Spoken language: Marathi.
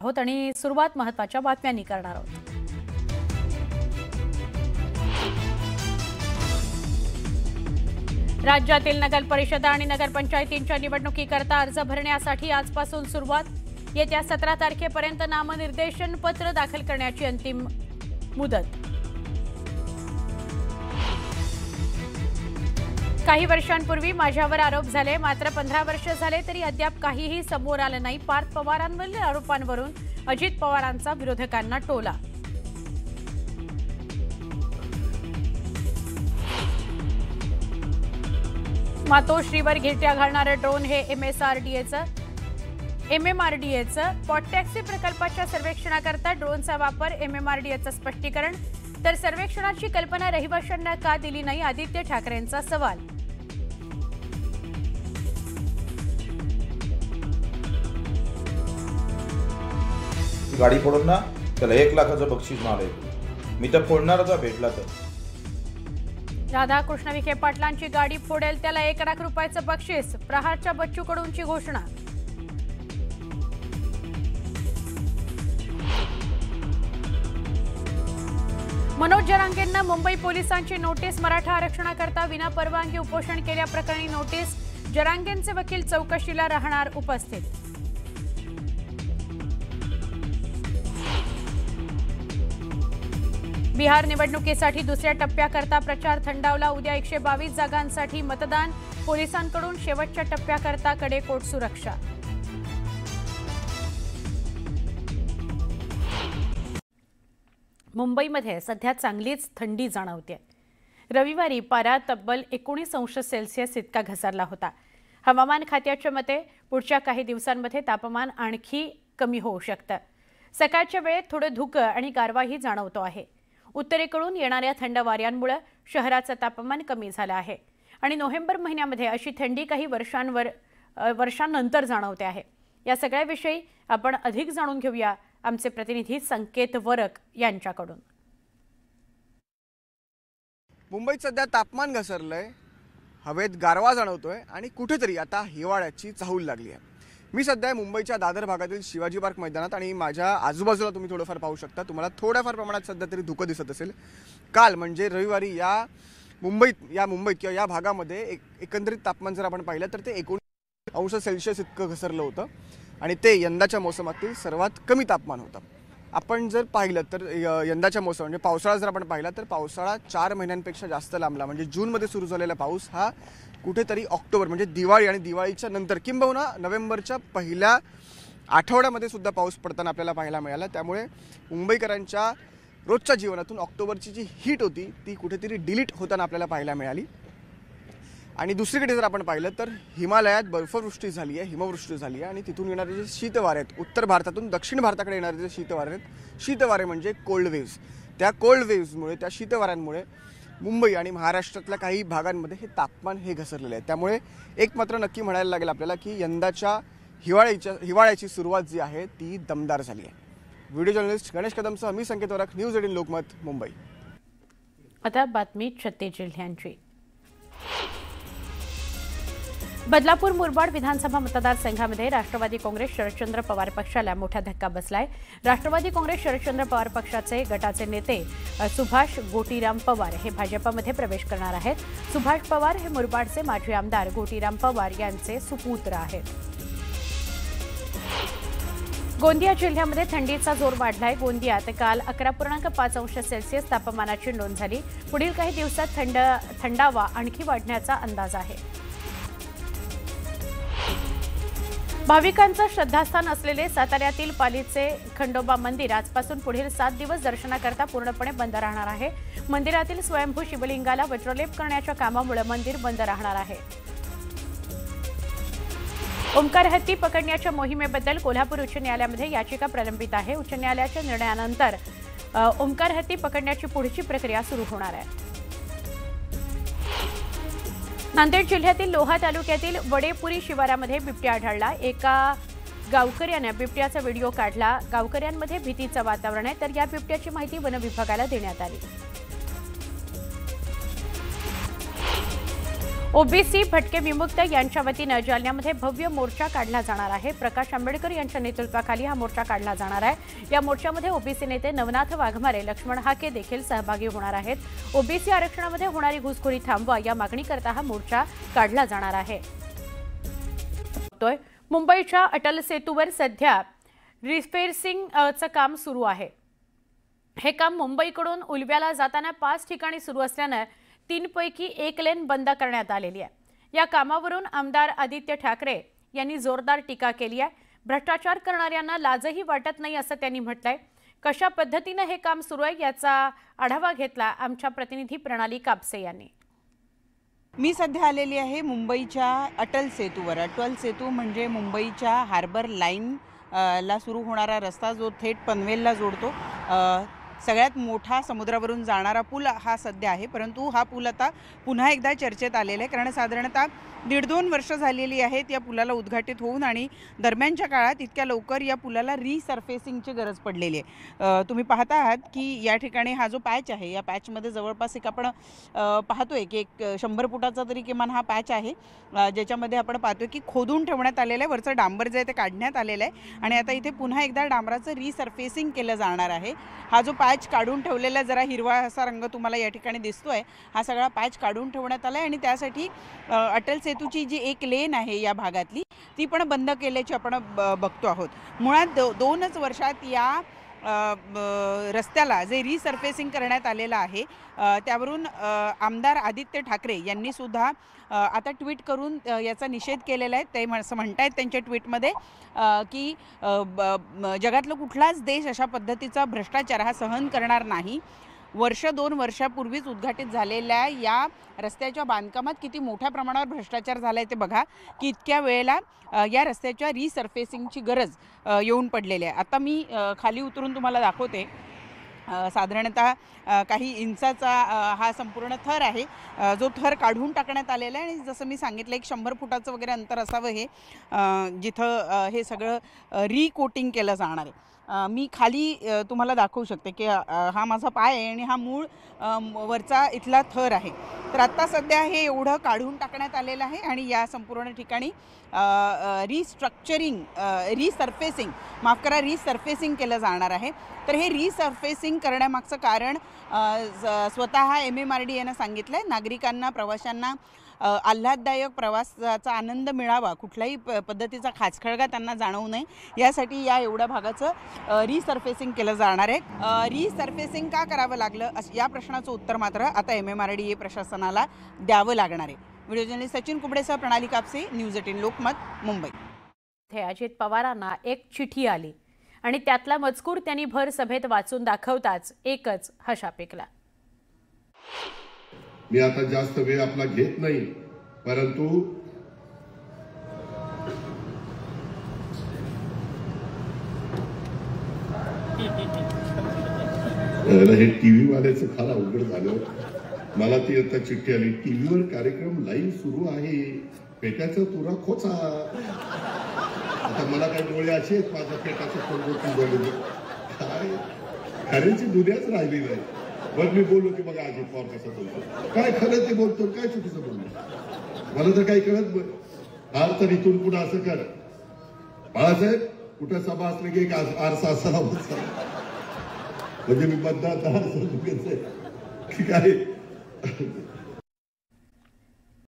आहोत आणि सुरुवात महत्त्वाच्या बातम्यांनी करणार आहोत। राज्यातील नगर परिषदा आणि नगरपंचायतींच्या निवडणुकीकरता अर्ज भरण्यासाठी आजपासून सुरुवात। येत्या 17 तारखेपर्यंत नामनिर्देशन पत्र दाखल करण्याची अंतिम मुदत। काही वर्षांपूर्वी माझ्यावर आरोप झाले, मात्र 15 वर्ष झाले तरी अद्याप काहीही समोर आलं नाही। पार्थ पवारांवरील आरोपांवरून अजित पवारांचा विरोधकांना टोला। मातोश्रीवर घिरट्या घालणारं ड्रोन हे एमएमआरडीएचं पॉटॅक्सी प्रकल्पाच्या सर्वेक्षणाकरता ड्रोनचा वापर। एमएमआरडीएचं स्पष्टीकरण। तर सर्वेक्षणाची कल्पना रहिवाशांना का दिली नाही, आदित्य ठाकरेंचा सवाल। गाडी फोडून ना त्याला 1 लाखाचं बक्षीस मिळालं। मी तर फोडणारच भेटला तर। राधाकृष्ण विखे पाटलांची गाडी फोडेल त्याला 1 लाख रुपयाचं बक्षीस। प्रहारच्या बच्चू कडूंची घोषणा। मनोज जरांगेंना मुंबई पोलिसांची नोटीस। मराठा आरक्षणाकरता विनापरवानगी उपोषण केल्याप्रकरणी नोटीस। जरांगेंचे वकील चौकशीला राहणार उपस्थित। बिहार निवडणुकीसाठी दुसऱ्या टप्प्याकरता प्रचार थंडावला। उद्या 122 जागांसाठी मतदान। पोलिसांकडून शेवटच्या टप्प्याकरता कडेकोट सुरक्षा। मुंबईमध्ये सध्या चांगलीच थंडी जाणवते। रविवारी पारा तब्बल 19 अंश सेल्सिअस इतका घसरला होता। हवामान खात्याच्या मते पुढच्या काही दिवसांमध्ये तापमान आणखी कमी होऊ शकतं। सकाळच्या वेळेत थोडं धुकं आणि गारवाही जाणवतो आहे। उत्तरेकडून येणाऱ्या थंड वाऱ्यांमुळे शहराचं तापमान कमी झालं आहे आणि नोव्हेंबर महिन्यामध्ये अशी थंडी काही वर्षांनंतर जाणवते आहे। या सगळ्याविषयी आपण अधिक जाणून घेऊया आमचे प्रतिनिधी संकेत वरक यांच्याकडून। मुंबईत सध्या तापमान घसरलंय, हवेत गारवा जाणवतोय आणि कुठेतरी आता हिवाळ्याची चाहूल लागली आहे। मी सध्या मुंबईच्या दादर भागातील शिवाजी पार्क मैदानात आणि माझ्या आजूबाजूला तुम्ही थोडंफार पाहू शकता। तुम्हाला थोड्याफार प्रमाणात सध्या तरी धुकं दिसत असेल। काल म्हणजे रविवारी या मुंबईत किंवा या भागामध्ये एकंदरीत तापमान जर आपण पाहिलं तर ते 19 अंश सेल्सिअस इतकं घसरलं होतं आणि ते यंदाच्या मोसमातील सर्वात कमी तापमान होतं। आपण जर पाहिलं तर यंदाच्या मोसम म्हणजे पावसाळा जर आपण पाहिला तर पावसाळा 4 महिन्यांपेक्षा जास्त लांबला। म्हणजे जूनमध्ये सुरू झालेला पाऊस हा कुठेतरी ऑक्टोबर म्हणजे दिवाळी आणि दिवाळीच्या नंतर किंबहुना नोव्हेंबरच्या पहिल्या आठवड्यामध्ये सुद्धा पाऊस पडताना आपल्याला पाहायला मिळाला। त्यामुळे मुंबईकरांच्या रोजच्या जीवनातून ऑक्टोबरची जी हीट होती ती कुठेतरी डिलीट होताना आपल्याला पाहायला मिळाली। आणि दुसरीकडे जर आपण पाहिलं तर हिमालयात बर्फवृष्टी झाली आहे, हिमवृष्टी झाली आहे आणि तिथून येणारे जे शीतवारे आहेत, उत्तर भारतातून दक्षिण भारताकडे येणारे जे शीतवारे आहेत, शीतवारे म्हणजे कोल्ड वेव्स, त्या कोल्ड वेव्समुळे त्या शीतवाऱ्यांमुळे मुंबई आणि महाराष्ट्रातल्या काही भागांमध्ये हे तापमान हे घसरलेले आहे। त्यामुळे एक मात्र नक्की म्हणायला लागेल आपल्याला की यंदाच्या हिवाळ्याची सुरुवात जी आहे ती दमदार झाली आहे। व्हिडिओ जर्नलिस्ट गणेश कदमसह मी संकेत वरक, न्यूज 18 लोकमत, मुंबई। आता बातमी छत्तीस जिल्ह्यांची। बदलापूर मुरबाड विधानसभा मतदारसंघामध्ये राष्ट्रवादी काँग्रेस शरदचंद्र पवार पक्षाला मोठा धक्का बसलाय। राष्ट्रवादी काँग्रेस शरदचंद्र पवार पक्षाचे गटाचे नेते सुभाष गोटीराम पवार हे भाजपमध्ये प्रवेश करणार आहेत। सुभाष पवार हे मुरबाडचे माजी आमदार गोटीराम पवार यांचे सुपुत्र आहेत। गोंदिया जिल्ह्यामध्ये थंडीचा जोर वाढलाय। गोंदियात काल 11.5 अंश सेल्सिअस तापमानाची नोंद झाली। पुढील काही दिवसात थंडावा आणखी वाढण्याचा अंदाज आहे। भाविकांचं श्रद्धास्थान असलेले साताऱ्यातील पालीचे खंडोबा मंदिर आजपासून पुढील 7 दिवस दर्शनाकरता पूर्णपणे बंद राहणार आहे। मंदिरातील स्वयंभू शिवलिंगाला वज्रलेप करण्याच्या कामामुळे मंदिर बंद राहणार आहे। ओंकार हत्ती पकडण्याच्या मोहिमेबद्दल कोल्हापूर उच्च न्यायालयामध्ये याचिका प्रलंबित आहे। उच्च न्यायालयाच्या निर्णयानंतर ओंकार हत्ती पकडण्याची पुढची प्रक्रिया सुरू होणार आहे। नांदेड जिल्ह्यातील लोहा तालुक्यातील वडेपुरी शिवारामध्ये बिबट्या आढळला। एका गावकऱ्याने बिबट्याचा व्हिडिओ काढला। गावकऱ्यांमध्ये भीतीचं वातावरण आहे, तर या बिबट्याची माहिती वन विभागाला देण्यात आली। ओबीसी भटके विमुक्त यांच्या वतीनं जालन्यामध्ये भव्य मोर्चा काढला जाणार आहे। प्रकाश आंबेडकर यांच्या नेतृत्वाखाली हा मोर्चा काढला जाणार आहे। या मोर्चामध्ये ओबीसी नेते नवनाथ वाघमारे, लक्ष्मण हाके देखील सहभागी होणार आहेत। ओबीसी आरक्षणामध्ये होणारी घुसखोरी थांबवा या मागणीकरता हा मोर्चा काढला जाणार आहे। मुंबईच्या अटल सेतूवर सध्या रिफेसिंगचं काम सुरू आहे। हे काम मुंबईकडून उलव्याला जाताना 5 ठिकाणी सुरू असल्याने 3 पैकी 1 लेन बंद करण्यात आलेली आहे। या कामावरून आमदार आदित्य ठाकरे यांनी जोरदार टीका केली आहे। भ्रष्टाचार करणाऱ्यांना लाजही वाटत नाही असं त्यांनी म्हटलंय। कशा पद्धतीने हे काम सुरू आहे याचा आढावा घेतला आमच्या प्रतिनिधी प्रणाली कापसे यांनी। मी सध्या आलेली आहे मुंबईच्या अटल सेतूवर। अटल सेतू म्हणजे मुंबईच्या हार्बर लाईन ला सुरू होणारा रस्ता जो थेट पनवेलला जोडतो। सगळ्यात मोठा समुद्रावरून जाणारा पूल हा सध्या आहे, परंतु हा पूल आता पुन्हा एकदा चर्चेत आलेला आहे, कारण साधारणतः 1.5-2 वर्ष झालेली आहेत या पुलाला उद्घाटित होऊन, आणि दरम्यानच्या काळात इतक्या लवकर या पुलाला रिसर्फेसिंगची गरज पडलेली आहे। तुम्ही पाहता आहात की या ठिकाणी हा जो पॅच आहे, या पॅचमध्ये जवळपास एक आपण पाहतोय की एक 100 फुटाचा तरी किमान हा पॅच आहे, ज्याच्यामध्ये आपण पाहतोय की खोदून ठेवण्यात आलेलं आहे। वरचं डांबर जे आहे ते काढण्यात आलेलं आहे आणि आता इथे पुन्हा एकदा डांबराचं रिसर्फेसिंग केलं जाणार आहे। हा जो पॅच काढून ठेवलेला जरा हिरवा असा रंग तुम्हाला या ठिकाणी दिसतोय, हा सगळा पॅच काढून ठेवण्यात आला आहे आणि त्यासाठी अटल सेतूची जी एक लेन आहे या भागातली ती पण बंद केल्याची आपण बघतो आहोत। मुळात 2च वर्षात या रस्त्याला जे रिसर्फेसिंग करण्यात आलेलं आहे त्यावरून आमदार आदित्य ठाकरे यांनी सुद्धा आता ट्विट करून याचा निषेध केलेला आहे। ते असं म्हणतायत त्यांच्या ट्विटमध्ये की जगातला कुठलाच देश अशा पद्धतीचा भ्रष्टाचार हा सहन करणार नाही। 1-2 वर्षापूर्वीच उद्घाटित झालेल्या या रस्त्याच्या बांधकामात किती मोठ्या प्रमाणावर भ्रष्टाचार झाला आहे ते बघा, की इतक्या वेळेला या रस्त्याच्या रिसर्फेसिंगची गरज येऊन पडलेली आहे। आता मी खाली उतरून तुम्हाला दाखवते। साधारणतः काही इंचाचा हा संपूर्ण थर आहे, जो थर काढून टाकण्यात आलेला आहे आणि जसं मी सांगितलं एक 100 फुटाचं वगैरे अंतर असावं हे, जिथं हे सगळं रिकोटिंग केलं जाणार आहे। मी खाली तुम्हाला दाखवू शकते की हा माझा पाय आहे आणि हा मूळ वरचा इथला थर आहे। तर आत्ता सध्या हे एवढं काढून टाकण्यात आलेलं आहे आणि या संपूर्ण ठिकाणी रिसर्फेसिंग केलं जाणार आहे। तर हे रिसर्फेसिंग करण्यामागचं कारण स्वतः MMRD यानं सांगितलं आहे, नागरिकांना, प्रवाशांना आल्हाददायक प्रवासाचा आनंद मिळावा, कुठल्याही पद्धतीचा खाचखळगा त्यांना जाणवू नये, यासाठी या एवढ्या भागाचं रिसर्फेसिंग केलं जाणार आहे। रिसर्फेसिंग का करावं लागलं या प्रश्नाचं उत्तर मात्र आता MMRD प्रशासनाला द्यावं लागणार आहे। व्हिडिओ जर्नलिस्ट सचिन कुबडेसह प्रणाली कापसे, न्यूज 18 लोकमत, मुंबई। अजित पवारांना एक चिठी आली आणि त्यातला मजकूर त्यांनी भर सभेत वाचून दाखवताच एकच हशा पेकला। मी आता जास्त वेळ आपला घेत नाही, परंतु हे टीव्ही वाल्याचं फार अवघड झालं। मला ती आता चिठ्ठी आली, टीव्हीवर कार्यक्रम लाईव्ह सुरू आहे, पेटाचा तुरा खोचा। आता मला काही डोळे असे आहेत, माझ्या पेटाचं फोन काय खऱ्याची दुनियाच राहिली नाही। बरं मी बोललो की बघा अजित पवार कसं बोलतो, काय खरं ते बोलतो, काय चुकीचं बोलतो, मला तर काही कळत नाही। हार तर इथून पुढे असं कर बाळासाहेब, कुठं सभा असली की एक आरसा असावा, म्हणजे मी मतदार की काय